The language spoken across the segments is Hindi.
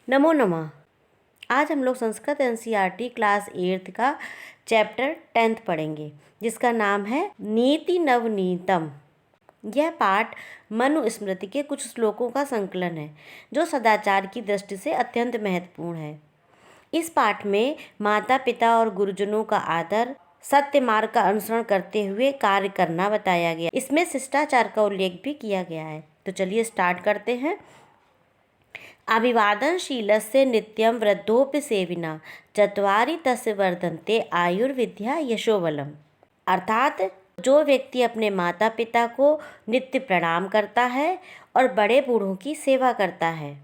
नमो नमः। आज हम लोग संस्कृत एनसीईआरटी क्लास 8 का चैप्टर 10th पढ़ेंगे, जिसका नाम है नीति नवनीतम। यह पाठ मनुस्मृति के कुछ श्लोकों का संकलन है, जो सदाचार की दृष्टि से अत्यंत महत्वपूर्ण है। इस पाठ में माता पिता और गुरुजनों का आदर, सत्य मार्ग का अनुसरण करते हुए कार्य करना बताया गया। इसमें शिष्टाचार का उल्लेख भी किया गया है। तो चलिए स्टार्ट करते हैं। अभिवादनशीलस्य नित्यं वृद्धोपि सेविना चत्वारि तस्य वर्धन्ते आयुर्विद्या यशोबलम। अर्थात जो व्यक्ति अपने माता पिता को नित्य प्रणाम करता है और बड़े बूढ़ों की सेवा करता है,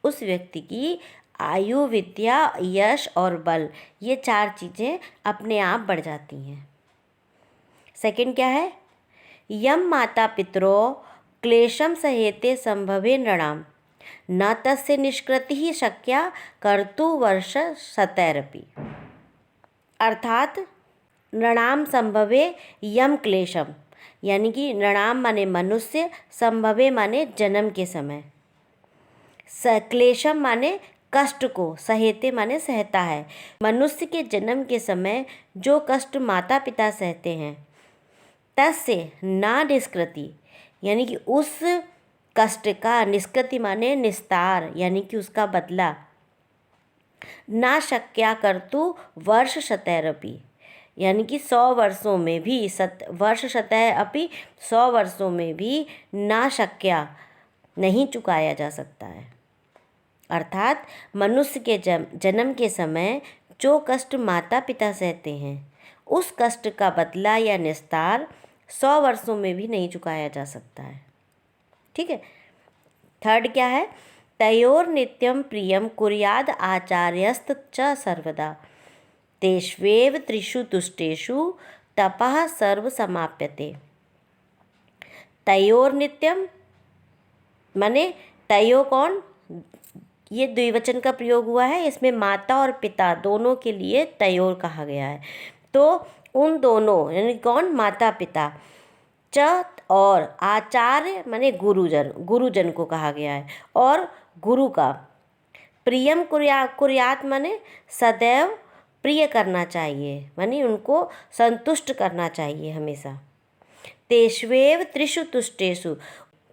उस व्यक्ति की आयु, विद्या, यश और बल, ये 4 चीज़ें अपने आप बढ़ जाती हैं। सेकंड क्या है? यम माता पितरो क्लेशम सहेते संभवे नृणाम न तस्य निष्कृति ही शक्या कर्तु वर्ष शतैरपि। अर्थात नृणाम संभवे यम क्लेशम, यानी कि नृणाम माने मनुष्य, संभवे माने जन्म के समय, क्लेशम माने कष्ट को, सहेते माने सहता है। मनुष्य के जन्म के समय जो कष्ट माता पिता सहते हैं, तस्य ना निष्कृति, यानी कि उस कष्ट का, निष्कृति माने निस्तार, यानी कि उसका बदला, ना शक्या कर्तु वर्ष शतैरपि, यानी कि 100 वर्षों में भी, वर्ष शतै अपि 100 वर्षों में भी ना शक्या, नहीं चुकाया जा सकता है। अर्थात मनुष्य के जन्म के समय जो कष्ट माता पिता सहते हैं, उस कष्ट का बदला या निस्तार 100 वर्षों में भी नहीं चुकाया जा सकता है। ठीक है। थर्ड क्या है? तयोर नित्यम प्रियम कुर्याद आचार्यस्त च सर्वदा तेष्वेव त्रिषु तुष्टेषु तपः सर्व समाप्यते। तयोर नित्यम माने तयो कौन? ये द्विवचन का प्रयोग हुआ है। इसमें माता और पिता दोनों के लिए तयोर कहा गया है। तो उन दोनों यानी कौन? माता पिता, च और आचार्य माने गुरुजन को कहा गया है, और गुरु का प्रियम कुर्यात माने सदैव प्रिय करना चाहिए, माने उनको संतुष्ट करना चाहिए हमेशा। तेष्वेव त्रिषु तुष्टेषु,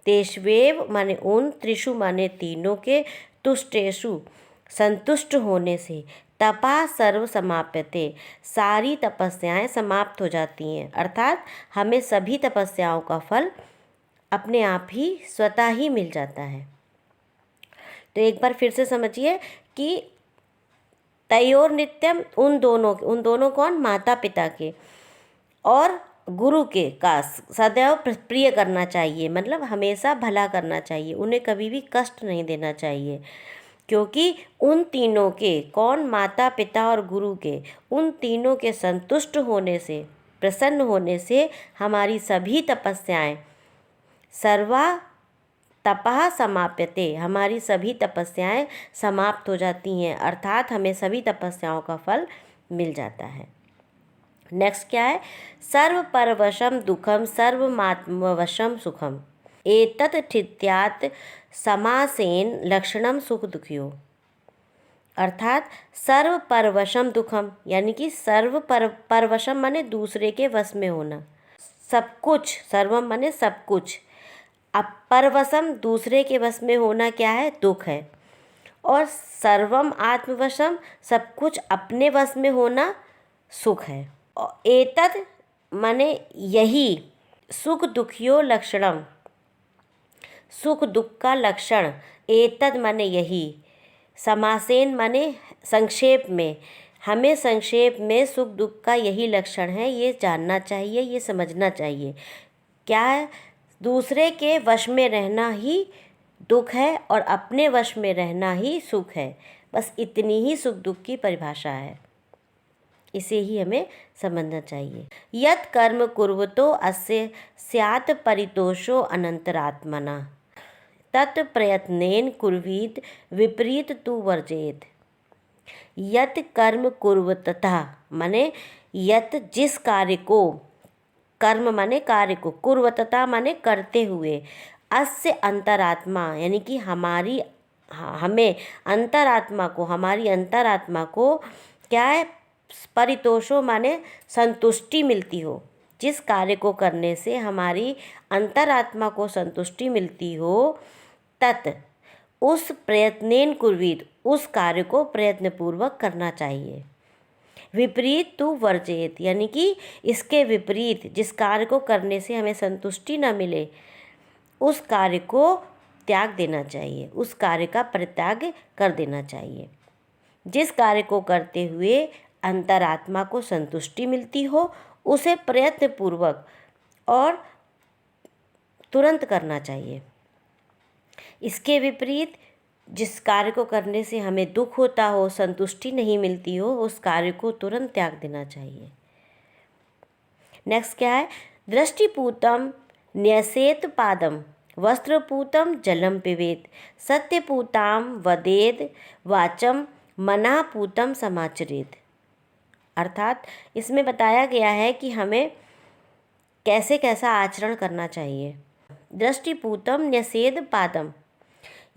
तेष्वेव माने उन, त्रिषु माने तीनों के, तुष्टेषु संतुष्ट होने से, तपा सर्व समाप्यते, सारी तपस्याएं समाप्त हो जाती हैं। अर्थात हमें सभी तपस्याओं का फल अपने आप ही स्वतः ही मिल जाता है। तो एक बार फिर से समझिए कि तयोर नित्यम, उन दोनों कौन? माता पिता के और गुरु के का सदैव प्रिय करना चाहिए, मतलब हमेशा भला करना चाहिए, उन्हें कभी भी कष्ट नहीं देना चाहिए। क्योंकि उन तीनों के, कौन? माता पिता और गुरु के, उन तीनों के संतुष्ट होने से, प्रसन्न होने से हमारी सभी तपस्याएं, सर्वा तपः समाप्यते, हमारी सभी तपस्याएं समाप्त हो जाती हैं। अर्थात हमें सभी तपस्याओं का फल मिल जाता है। नेक्स्ट क्या है? सर्व परवशम दुखम सर्वमात्मवशम सुखम एतत् ठित्यात् समासेन लक्षणम सुख दुखियो। अर्थात सर्व परवशम दुखम, यानी कि सर्व परवशम माने दूसरे के वश में होना, सब कुछ, सर्वम माने सब कुछ, अब परवशम दूसरे के वश में होना क्या है? दुख है। और सर्वम आत्मवशम, सब कुछ अपने वश में होना सुख है। और एतद माने यही, सुख दुखियो लक्षणम, सुख दुख का लक्षण, एतद माने यही, समासेन माने संक्षेप में, हमें संक्षेप में सुख दुख का यही लक्षण है, ये जानना चाहिए, ये समझना चाहिए। क्या है? दूसरे के वश में रहना ही दुख है और अपने वश में रहना ही सुख है। बस इतनी ही सुख दुख की परिभाषा है, इसे ही हमें समझना चाहिए। यत् कर्म कुर्वतो अस्य स्यात् परितोषो अनंतरात्मना तत् प्रयत्नेन कुर्वीत विपरीत तु वर्जेत। यत् कर्म कुर्वतः माने यत्, जिस कार्य को, कर्म माने कार्य को, कुर्वतता माने करते हुए, अस्य अंतरात्मा यानी कि हमें अंतरात्मा को, हमारी अंतरात्मा को क्या है, परितोषो माने संतुष्टि मिलती हो, जिस कार्य को करने से हमारी अंतरात्मा को संतुष्टि मिलती हो, तत् उस प्रयत्नेन कुर्वीत, उस कार्य को प्रयत्नपूर्वक करना चाहिए। विपरीत तु वर्जयेत, यानी कि इसके विपरीत, जिस कार्य को करने से हमें संतुष्टि न मिले, उस कार्य को त्याग देना चाहिए, उस कार्य का परित्याग कर देना चाहिए। जिस कार्य को करते हुए अंतरात्मा को संतुष्टि मिलती हो, उसे प्रयत्नपूर्वक और तुरंत करना चाहिए। इसके विपरीत, जिस कार्य को करने से हमें दुख होता हो, संतुष्टि नहीं मिलती हो, उस कार्य को तुरंत त्याग देना चाहिए। नेक्स्ट क्या है, दृष्टिपूतम न्यसेत पादम, वस्त्रपूतम जलम पिबेत, सत्यपूताम वदेद वाचम, मनापूतम समाचरेत। अर्थात इसमें बताया गया है कि हमें कैसे कैसा आचरण करना चाहिए। दृष्टिपूतम न्यसेद पादम,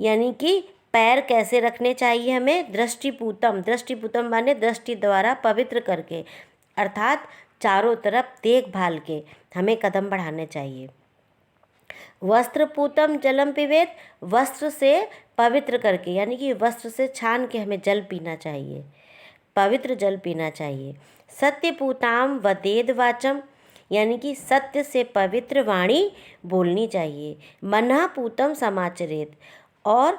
यानी कि पैर कैसे रखने चाहिए हमें। दृष्टिपूतम, दृष्टिपूतम माने दृष्टि द्वारा पवित्र करके, अर्थात चारों तरफ देखभाल के हमें कदम बढ़ाने चाहिए। वस्त्रपूतम जलम पिबेत, वस्त्र से पवित्र करके, यानी कि वस्त्र से छान के हमें जल पीना चाहिए, पवित्र जल पीना चाहिए। सत्यपूताम वदेद वाचम, यानी कि सत्य से पवित्र वाणी बोलनी चाहिए। मनापूतम समाचरेत, और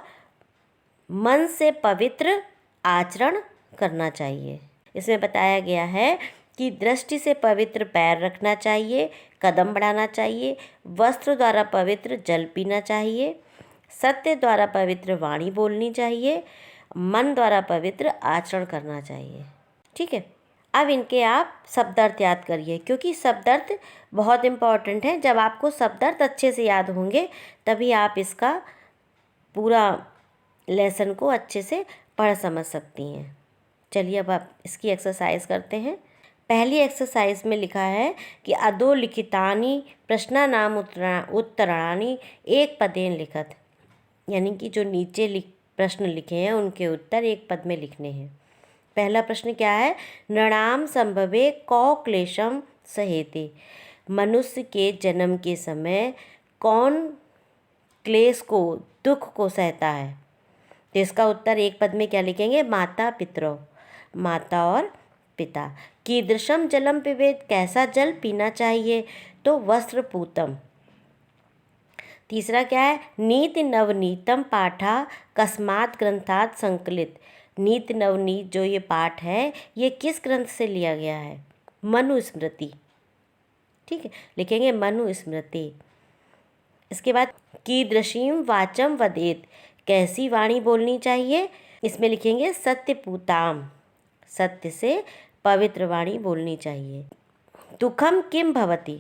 मन से पवित्र आचरण करना चाहिए। इसमें बताया गया है कि दृष्टि से पवित्र पैर रखना चाहिए, कदम बढ़ाना चाहिए, वस्त्र द्वारा पवित्र जल पीना चाहिए, सत्य द्वारा पवित्र वाणी बोलनी चाहिए, मन द्वारा पवित्र आचरण करना चाहिए। ठीक है, अब इनके आप शब्दार्थ याद करिए, क्योंकि शब्दार्थ बहुत इम्पॉर्टेंट है। जब आपको शब्दार्थ अच्छे से याद होंगे तभी आप इसका पूरा लेसन को अच्छे से पढ़ समझ सकती हैं। चलिए अब आप इसकी एक्सरसाइज करते हैं। पहली एक्सरसाइज में लिखा है कि अधोलिखितानि प्रश्नानाम उत्तराणि एक पदेन लिखत, यानी कि जो नीचे प्रश्न लिखे हैं उनके उत्तर एक पद में लिखने हैं। पहला प्रश्न क्या है, नृणाम संभवे कौ क्लेशम सहेते, मनुष्य के जन्म के समय कौन क्लेश को, दुख को सहता है। तो इसका उत्तर एक पद में क्या लिखेंगे, माता पितरौ, माता और पिता। कीदृशम जलम पिबेत, कैसा जल पीना चाहिए, तो वस्त्रपूतम। तीसरा क्या है, नीति नवनीतम पाठा कस्मात् ग्रंथात् संकलित, नीति नवनीत जो ये पाठ है ये किस ग्रंथ से लिया गया है, मनुस्मृति। ठीक है, लिखेंगे मनुस्मृति। इसके बाद कीदृशीम वाचम वदेत, कैसी वाणी बोलनी चाहिए, इसमें लिखेंगे सत्यपूताम, सत्य से पवित्र वाणी बोलनी चाहिए। दुखम किम भवति,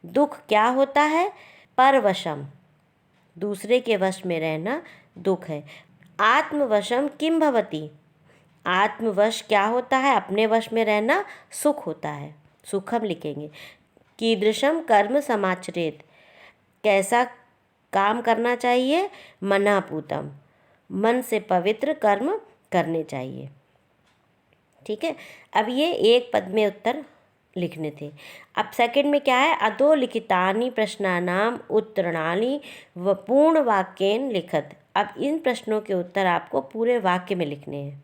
दुख क्या होता है, परवशम, दूसरे के वश में रहना दुख है। आत्मवशम किम भवति, आत्मवश क्या होता है, अपने वश में रहना सुख होता है, सुखम लिखेंगे। कीदृशम कर्म समाचरेत, कैसा काम करना चाहिए, मनापूतम, मन से पवित्र कर्म करने चाहिए। ठीक है, अब ये एक पद में उत्तर लिखने थे। अब सेकंड में क्या है, अधोलिखितानि प्रश्नानाम उत्तराणि व पूर्ण वाक्येन लिखत। अब इन प्रश्नों के उत्तर आपको पूरे वाक्य में लिखने हैं।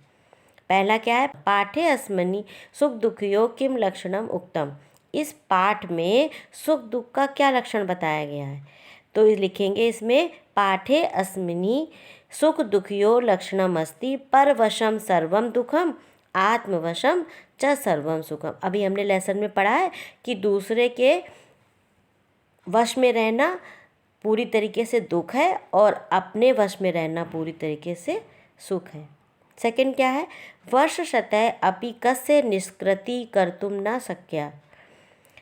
पहला क्या है, पाठे अस्मनि सुख दुखयो किम लक्षणम उक्तम, इस पाठ में सुख दुख का क्या लक्षण बताया गया है। तो लिखेंगे इसमें पाठे अस्मिनि सुख दुखयो लक्षणम अस्ति, परवशम सर्वम दुखम आत्मवशम च सर्वम सुखम। अभी हमने लेसन में पढ़ा है कि दूसरे के वश में रहना पूरी तरीके से दुख है और अपने वश में रहना पूरी तरीके से सुख है। सेकंड क्या है, वर्ष शतः अपि कस्य निष्कृति कर्तुम न शक्या,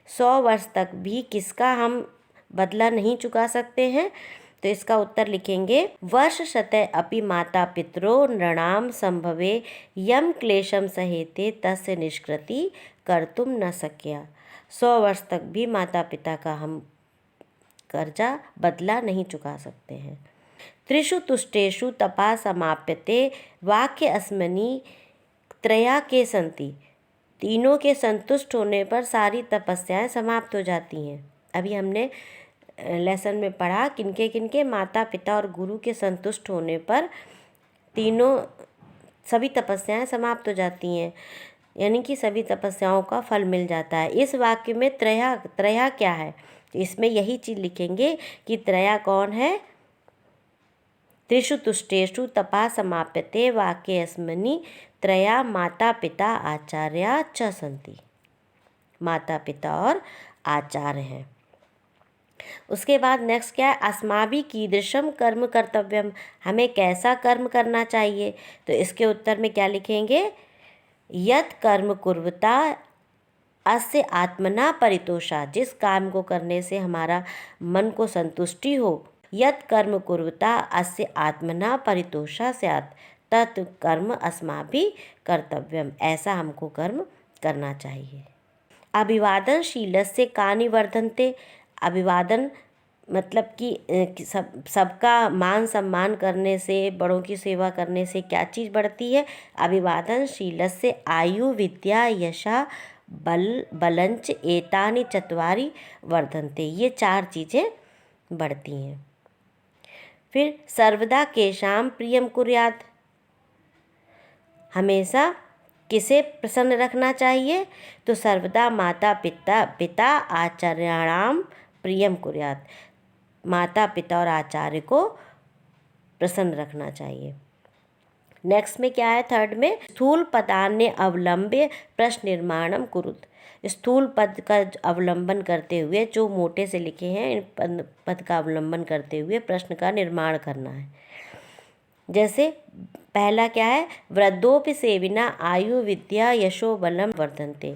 100 वर्ष तक भी किसका हम बदला नहीं चुका सकते हैं। तो इसका उत्तर लिखेंगे, वर्ष शतः अपि माता पितरो नृणाम संभवे यम क्लेशम सहेते तस्य निष्कृति कर्तुम न शक्या, 100 वर्ष तक भी माता पिता का हम कर्जा बदला नहीं चुका सकते हैं। त्रिषु तुष्टेषु तपा समाप्यते वाक्य अस्मनि त्रया के संति। तीनों के संतुष्ट होने पर सारी तपस्याएं समाप्त हो जाती हैं। अभी हमने लेसन में पढ़ा किनके किनके, माता पिता और गुरु के संतुष्ट होने पर तीनों सभी तपस्याएं समाप्त हो जाती हैं, यानी कि सभी तपस्याओं का फल मिल जाता है। इस वाक्य में त्रया त्रया क्या है, तो इसमें यही चीज़ लिखेंगे कि त्रया कौन है। त्रिषु तुष्टेषु तपा समाप्यते वाक्ये अस्मनि त्रया माता पिता आचार्या च सन्ति। माता पिता और आचार्य हैं। उसके बाद नेक्स्ट क्या है, अस्माभि कीदृशम कर्म कर्तव्यम, हमें कैसा कर्म करना चाहिए। तो इसके उत्तर में क्या लिखेंगे, यत् कर्म कुर्वता अस्य आत्मना परितोषा, जिस काम को करने से हमारा मन को संतुष्टि हो। यत् कर्म कुर्वता अस्य आत्मना परितोषा स्यात् तत् कर्म अस्माभि कर्तव्यम, ऐसा हमको कर्म करना चाहिए। अभिवादनशीलस्य कानि वर्धन्ते, अभिवादन मतलब कि सबका मान सम्मान करने से, बड़ों की सेवा करने से क्या चीज़ बढ़ती है। अभिवादनशीलस्य आयु विद्या यशा बलंच एतानि चत्वारि वर्धन्ते, ये 4 चीज़ें बढ़ती हैं। फिर सर्वदा केशाम प्रियम कुर्यात्, हमेशा किसे प्रसन्न रखना चाहिए, तो सर्वदा माता पिता आचार्याणाम प्रियम कुर्यात्, माता पिता और आचार्य को प्रसन्न रखना चाहिए। नेक्स्ट में क्या है, थर्ड में स्थूल पदान्य अवलंब्य प्रश्न निर्माणम कुरुत, स्थूल पद का अवलंबन करते हुए, जो मोटे से लिखे हैं इन पद का अवलंबन करते हुए प्रश्न का निर्माण करना है। जैसे पहला क्या है, वृद्धोपि सेविना आयु विद्या यशो बलम वर्धन्ते,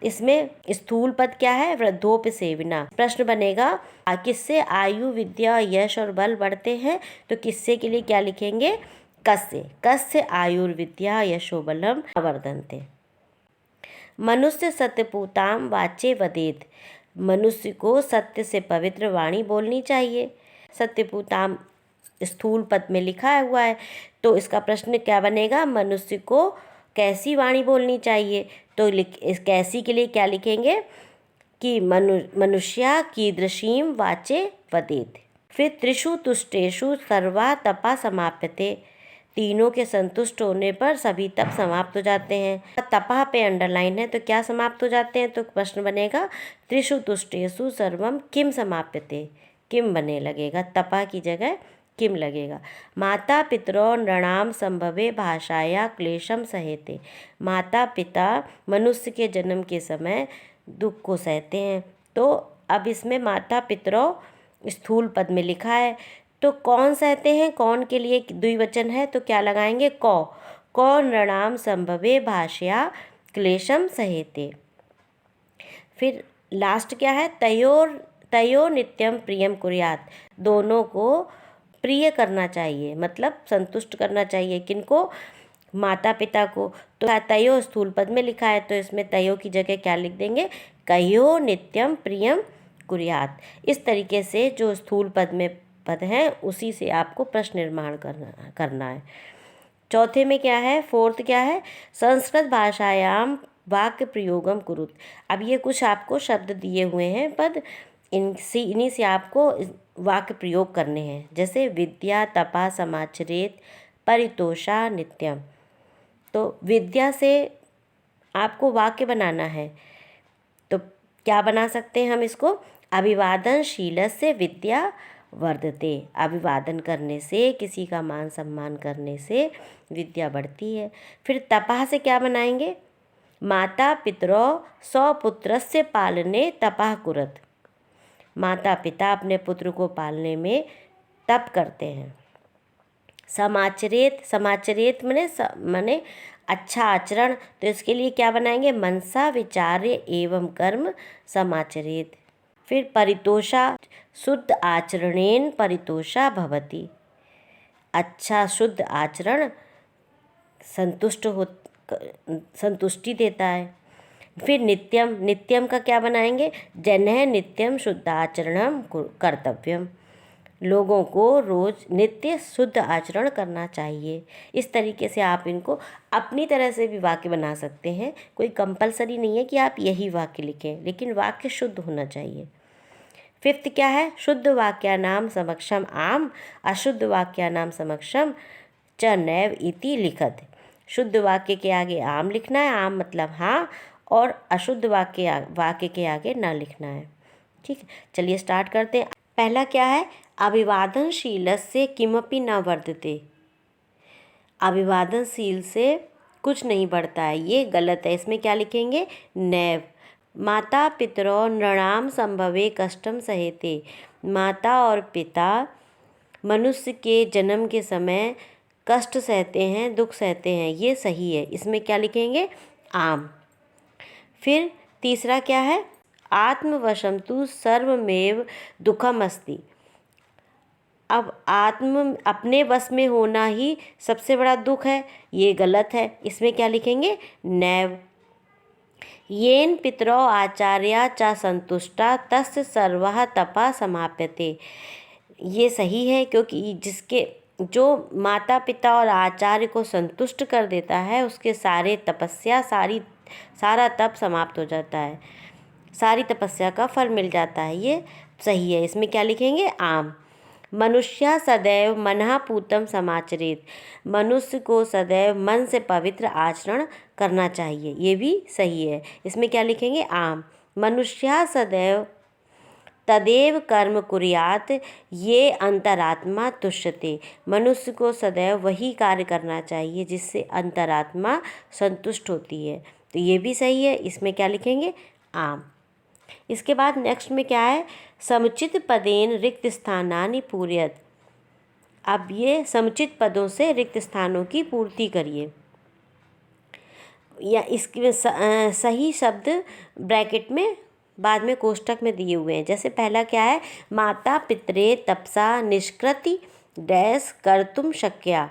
इसमें स्थूल पद क्या है, वृद्धोपि सेविना। प्रश्न बनेगा किससे आयु विद्या यश और बल बढ़ते हैं, तो किससे के लिए क्या लिखेंगे, कस्य, कस्य आयुर्विद्या यशो बलम वर्धन्ते। मनुष्य सत्यपूताम वाचे वदेत, मनुष्य को सत्य से पवित्र वाणी बोलनी चाहिए। सत्यपूताम स्थूल पद में लिखा हुआ है, तो इसका प्रश्न क्या बनेगा, मनुष्य को कैसी वाणी बोलनी चाहिए। तो इस कैसी के लिए क्या लिखेंगे कि मनुष्या कीदृशीम वाचे वदेत। फिर त्रिषु तुष्टेषु सर्वा तपा समाप्यते, तीनों के संतुष्ट होने पर सभी तप समाप्त हो जाते हैं। तपा पे अंडरलाइन है, तो क्या समाप्त हो जाते हैं, तो प्रश्न बनेगा त्रिषु तुष्टेषु सर्वम किम समाप्यते, किम बने लगेगा, तपा की जगह किम लगेगा। माता पितरो नृणाम संभवे भाषाया क्लेशम सहेते, माता पिता मनुष्य के जन्म के समय दुख को सहते हैं। तो अब इसमें माता पितरो स्थूल पद में लिखा है, तो कौन सहते हैं, कौन के लिए द्विवचन है, तो क्या लगाएंगे, कौ नृणाम संभवे भाषया क्लेशम सहेते। फिर लास्ट क्या है, तयो नित्यम प्रियम कुर्यात्, दोनों को प्रिय करना चाहिए, मतलब संतुष्ट करना चाहिए। किनको, माता पिता को। तो तयो स्थूल पद में लिखा है, तो इसमें तयो की जगह क्या लिख देंगे, कयो नित्यम प्रियम कुर्यात्। इस तरीके से जो स्थूल पद में पद हैं उसी से आपको प्रश्न निर्माण करना है। चौथे में क्या है, फोर्थ क्या है, संस्कृत भाषायाम वाक्य प्रयोगम कुरुत। अब ये कुछ आपको शब्द दिए हुए हैं पद, इन्हीं से आपको वाक्य प्रयोग करने हैं। जैसे विद्या तपा समाचरेत परितोषा नित्यम, तो विद्या से आपको वाक्य बनाना है, तो क्या बना सकते हैं हम इसको, अभिवादनशीलस्य विद्या वर्धते, अभिवादन करने से, किसी का मान सम्मान करने से विद्या बढ़ती है। फिर तपा से क्या बनाएंगे, माता पितरो स्वपुत्रस्य पालने तपः कुरत, माता पिता अपने पुत्र को पालने में तप करते हैं। समाचरेत, समाचरेत मने अच्छा आचरण, तो इसके लिए क्या बनाएंगे, मनसा विचार्य एवं कर्म समाचरेत। फिर परितोषा, शुद्ध आचरणेन परितोषा भवति, अच्छा शुद्ध आचरण संतुष्टि देता है। फिर नित्यम, नित्यम का क्या बनाएंगे, जन्य नित्यम शुद्धाचरणम कर्तव्यम, लोगों को रोज नित्य शुद्ध आचरण करना चाहिए। इस तरीके से आप इनको अपनी तरह से भी वाक्य बना सकते हैं। कोई कंपलसरी नहीं है कि आप यही वाक्य लिखें, लेकिन वाक्य शुद्ध होना चाहिए। फिफ्थ क्या है? शुद्ध वाक्यानाम समक्षम आम, अशुद्ध वाक्यानाम समक्षम च नैव इति लिखत। शुद्ध वाक्य के आगे आम लिखना है, आम मतलब हाँ, और अशुद्ध वाक्य के आगे न लिखना है। ठीक है, चलिए स्टार्ट करते हैं। पहला क्या है? अभिवादनशीलस्य किमपि न वर्धते। अभिवादनशील से कुछ नहीं बढ़ता है, ये गलत है। इसमें क्या लिखेंगे? नैव। माता पितरौ नृणाम संभवे कष्टम सहेते। माता और पिता मनुष्य के जन्म के समय कष्ट सहते हैं, दुख सहते हैं, ये सही है। इसमें क्या लिखेंगे? आम। फिर तीसरा क्या है? आत्मवशम तु सर्वमेव दुखम अस्ति। अब अपने वश में होना ही सबसे बड़ा दुख है, ये गलत है। इसमें क्या लिखेंगे? नैव। येन पितरौ आचार्या च संतुष्टा तस्य सर्वः तपा समाप्यते। ये सही है, क्योंकि जो माता पिता और आचार्य को संतुष्ट कर देता है, उसके सारे तपस्या सारा तप समाप्त हो जाता है, सारी तपस्या का फल मिल जाता है, ये सही है। इसमें क्या लिखेंगे? आम। मनुष्य सदैव मनः पूतं समाचरेत। मनुष्य को सदैव मन से पवित्र आचरण करना चाहिए, ये भी सही है। इसमें क्या लिखेंगे? आम। मनुष्य सदैव तदेव कर्म कुर्यात् ये अंतरात्मा तुष्यते। मनुष्य को सदैव वही कार्य करना चाहिए जिससे अंतरात्मा संतुष्ट होती है, तो ये भी सही है। इसमें क्या लिखेंगे? आम। इसके बाद नेक्स्ट में क्या है? समुचित पदेन रिक्त स्थानानि पूरयत। अब ये समुचित पदों से रिक्त स्थानों की पूर्ति करिए, या इसके सही शब्द ब्रैकेट में बाद में कोष्टक में दिए हुए हैं। जैसे पहला क्या है? माता पितरे तपसा निष्कृति डैश कर्तुम शक्या।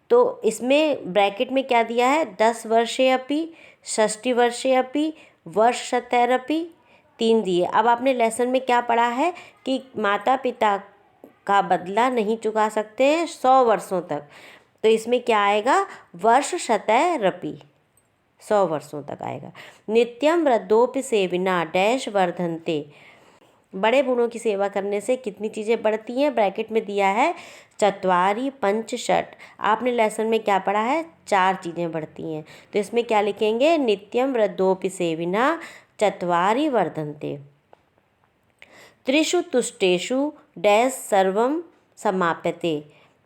तो इसमें ब्रैकेट में क्या दिया है? 10 वर्षे अपि, 60 वर्षे अपि, वर्षशतैरपि, 3 दिए। अब आपने लेसन में क्या पढ़ा है कि माता पिता का बदला नहीं चुका सकते हैं 100 वर्षों तक, तो इसमें क्या आएगा? वर्षशतैरपि, 100 वर्षों तक आएगा। नित्यम वृद्धोपि सेविना डैश वर्धन्ते। बड़े बूढ़ों की सेवा करने से कितनी चीज़ें बढ़ती हैं? ब्रैकेट में दिया है 4 5 6। आपने लेसन में क्या पढ़ा है? 4 चीज़ें बढ़ती हैं, तो इसमें क्या लिखेंगे? नित्यम वृद्धोपि सेविना 4 वर्धन्ते। त्रिषु तुष्टेषु डैश सर्वम समाप्यते।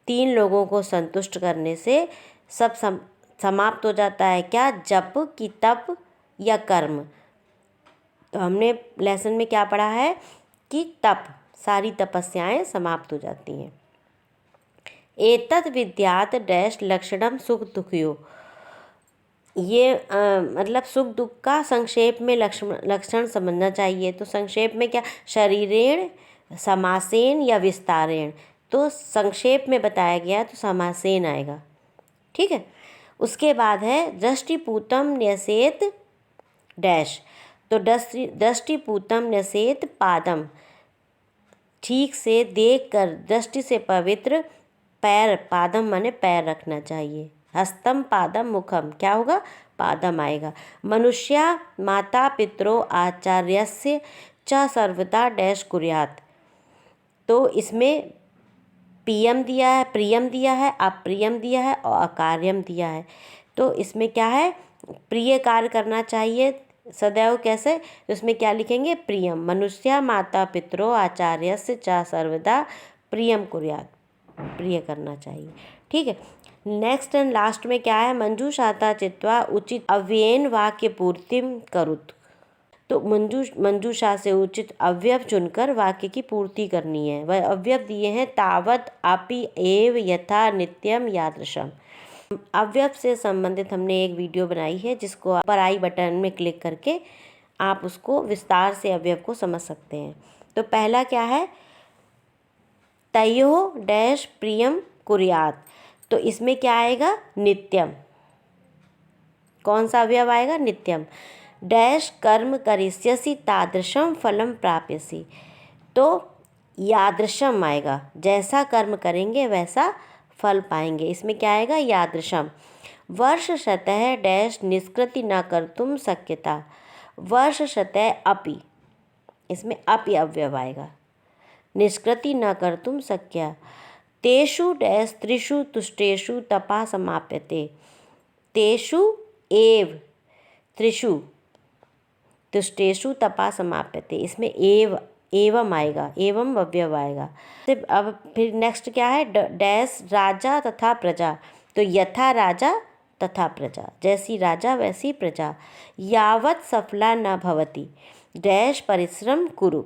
3 लोगों को संतुष्ट करने से सब समाप्त हो जाता है। क्या? जप की तप या कर्म। तो हमने लेसन में क्या पढ़ा है कि तप, सारी तपस्याएं समाप्त हो जाती हैं। एतत् विद्यात् डैश लक्षणम सुख दुखयो। ये मतलब सुख दुख का संक्षेप में लक्षण समझना चाहिए। तो संक्षेप में क्या? शरीरेण, समासेन या विस्तारेण। तो संक्षेप में बताया गया तो समासेन आएगा। ठीक है। उसके बाद है दृष्टिपूतम न्यसेत डैश। तो दृष्टिपूतम न्यसेत पादम। ठीक से देखकर दृष्टि से पवित्र पैर, पादम माने पैर रखना चाहिए। हस्तम पादम मुखम, क्या होगा? पादम आएगा। मनुष्या माता पितरो आचार्यस्य च सर्वदा डैश कुर्यात्। तो इसमें प्रियम दिया है, प्रियम दिया है, अप्रियम दिया है और अकार्यम दिया है। तो इसमें क्या है? प्रिय कार्य करना चाहिए सदैव। कैसे? तो इसमें क्या लिखेंगे? प्रियम। मनुष्य माता पितरो आचार्यस्य च सर्वदा प्रियम कुर्यात्, प्रिय करना चाहिए। ठीक है। नेक्स्ट एंड लास्ट में क्या है? मंजूषाता चित्वा उचित अव्ययेन वाक्य पूर्तिम करुत। तो मंजूषा से उचित अवयव चुनकर वाक्य की पूर्ति करनी है। वह अवयव दिए हैं तावत, अपि, एव, यथा, नित्यम, यादृशम। अवयव से संबंधित हमने एक वीडियो बनाई है, जिसको ऊपर आई बटन में क्लिक करके आप उसको विस्तार से अवयव को समझ सकते हैं। तो पहला क्या है? तयोः डैश प्रियम कुर्यात्। तो इसमें क्या आएगा? नित्यम। कौन सा अवयव आएगा? नित्यम। डैश कर्म करिष्यसि तादृशम फलम प्राप्यसि। तो यादृशम आएगा, जैसा कर्म करेंगे वैसा फल पाएंगे। इसमें क्या आएगा? यादृशम। वर्ष शतः डैश निष्कृति न कर्तुम शक्यता, वर्ष शतः अपि, इसमें अपि अव्यय आएगा, निष्कृति न कर्तुम शक्या। तेषु डैश त्रिषु तुष्टेषु तपा समाप्यते, तेषु एव त्रिषु तुष्टेषु तपा समाप्यते, इसमें एवं आएगा, एवं अव्यय आएगा। अब फिर नेक्स्ट क्या है? डैश राजा तथा प्रजा, तो यथा राजा तथा प्रजा, जैसी राजा वैसी प्रजा। यावत् सफला न भवति डैश परिश्रम कुरु,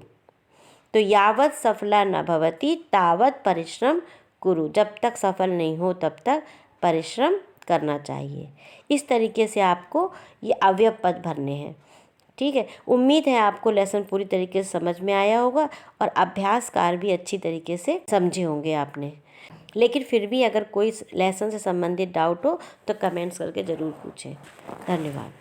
तो यावत् सफला न भवति तावत् परिश्रम कुरु, जब तक सफल नहीं हो तब तक परिश्रम करना चाहिए। इस तरीके से आपको ये अवयव पद भरने हैं। ठीक है, उम्मीद है आपको लेसन पूरी तरीके से समझ में आया होगा और अभ्यास कार्य भी अच्छी तरीके से समझे होंगे आपने। लेकिन फिर भी अगर कोई लेसन से संबंधित डाउट हो तो कमेंट्स करके ज़रूर पूछें। धन्यवाद।